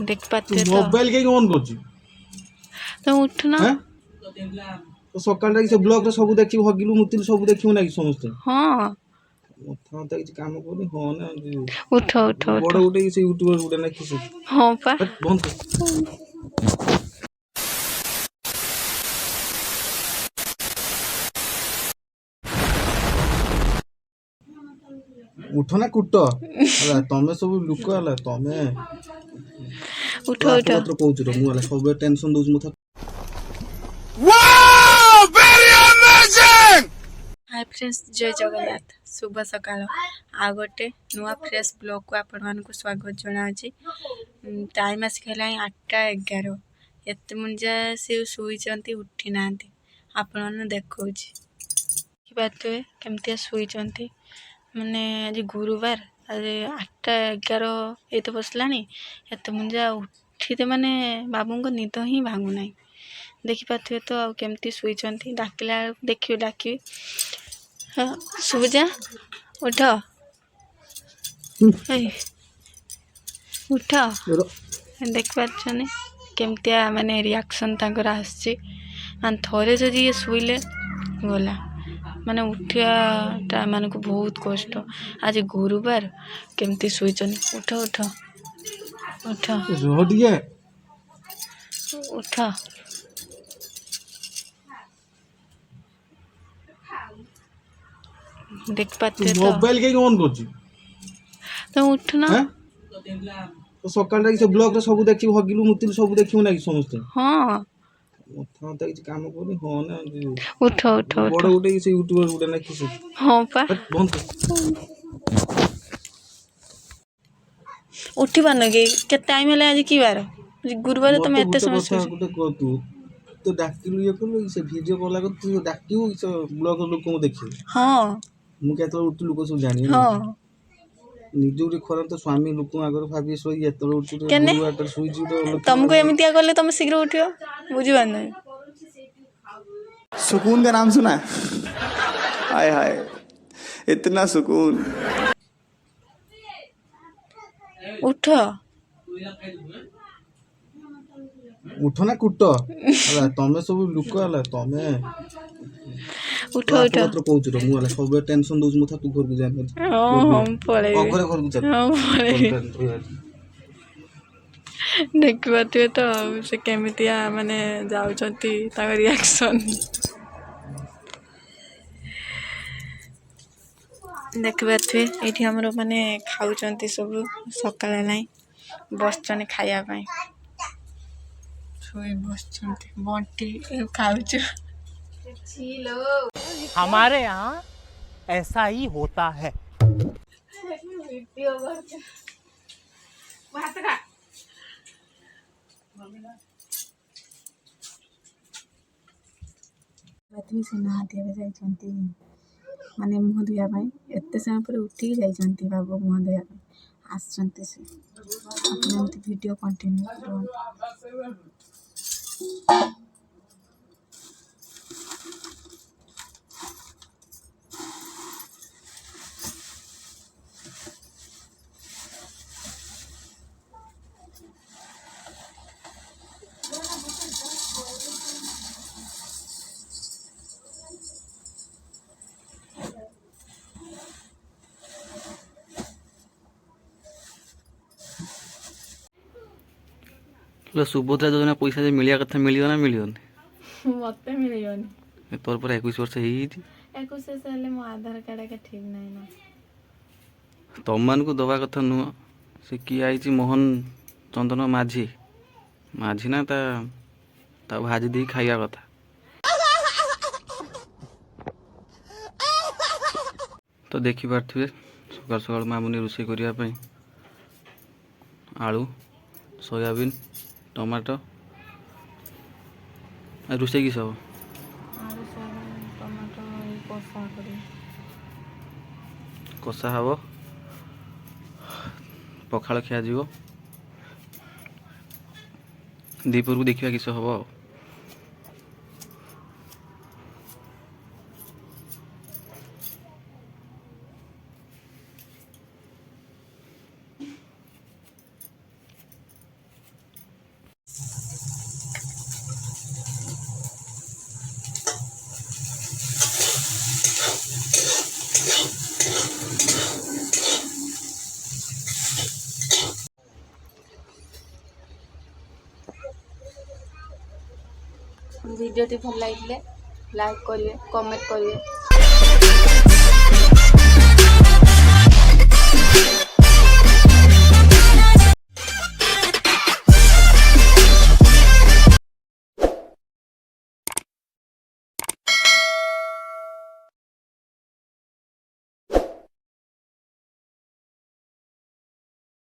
देख तू पाते तो मोबाइल कहीं ऑन कर तो उठना। तो सकाल से ब्लॉग रे सब देखि हगिलु मुतिलु सब देखिउ ना कि समस्त हाँ मथा मथा किसी काम करनी हाँ ना उठ उठ उठ। बड़ गोटे से यूट्यूबर गोटे ना किसी हाँ पा बंद कर उठ ना कुट हला तमे सब लुक हला तमे उठ तो उठ। आप मात्र कहउछ रे मु हला सब टेंशन दोज मथा हाय फ्रेंड्स जय जगन्नाथ शुभ सकाळ आ गोटे नुआ फ्रेश ब्लॉग को आपण मानक स्वागत जनावछि। टाइम आसिकला 8:11 एत मुंजा से सुइचंती उठी नांती आपण मन देखौछि कि बात है केमतिया सुइचंती माने आज गुरुवार आज 8:11 एत बसलानी एत मुंजा उठीते माने बाबूंको निद ही भांगु नाही देखि पाथुए तो आ केमती सुइचंती डाकिला देखियो डाकी हाँ सुबुजा उठ उठ देख पार्छने केमतिया माने रिएक्शन तांकर आसछि मान थोरे जदि ये सुइले गला माने उठियाटा मानक बहुत कष्ट आज गुरुवार केमती सुइचन उठ उठ उठ रोडिए उठ देख तू पाते तो मोबाइल कहीं ऑन कर तो उठना। तो सकाल से ब्लॉग रे सब देखि हगिलु मुतिलु सब देखिउ ना कि समस्त हाँ मथा मथा किसी काम करनी हाँ ना उठ उठ उठ। बड़ गोटे से यूट्यूबर गोटे ना किसी हाँ पा बंद कर उठी पारन कि केते टाइम है आज कि बार गुरुवार तुम एत समय गोटे कह तू तो डाकिलु ये कलु से वीडियो कॉल कर तू डाकिउ से ब्लॉग लोक को देखि हाँ मु केतल उठ लोक सब जानि हाँ निज उठी खरा तो स्वामी लोक आगर भाबी सोई एतल उठ केने गुरुवार तर सुई जी तुमको एमतिया कले तुम शीघ्र उठियो बुझी पार नहीं। सुकून का नाम सुना है? हाय हाय इतना सुकून। उठ उठ ना कुट हला तमे सब लुक हला तमे उठ तो आप उठ। मात्र कहउछ रे मु हला सब टेंशन दोज मथा तू घर को जान हम पळेबे अगरे घर को चल हम पळेबे देख पाते तो से केमितिया माने जाउचंती ताଙ୍କ रिएक्शन देख पाते एठी हमरो माने खाउचंती सब सकाळ नाही बसचने खाया पाई सोई बसचंती बंटी खाउछु हमारे यहाँ ऐसा ही होता है। रात्रि से नहा दिया जाइछंती माने मुह धोया पाई एते समय पर उठी जाइछंती बाबू मुह धोया पाई आसचंती से अपन एमती वीडियो कंटिन्यू करबो। सुभद्रा योजना पैसा जो मिलिया कथा मिलियो ना मिलियोनी मते मिलियोनी तोर पर 21 वर्ष ही 21 से हेले मो आधार कार्ड के ठीक नाही ना तुम मान को दवा कथा नुह से किए आई मोहन चंदन माझी माझी ना ता भाजी दी खाइया कथा तो देखी पारे सकाल सकाल मामुनी रोषे करने आलू सोयाबीन टमाटो रोषे कि सब टमाटो कषा हम पखाड़ खिया दीपर को देखा किस हम ভিডিওটি ভাল লাগিলে লাইক କରିବେ, କମେଣ୍ଟ କରିବେ,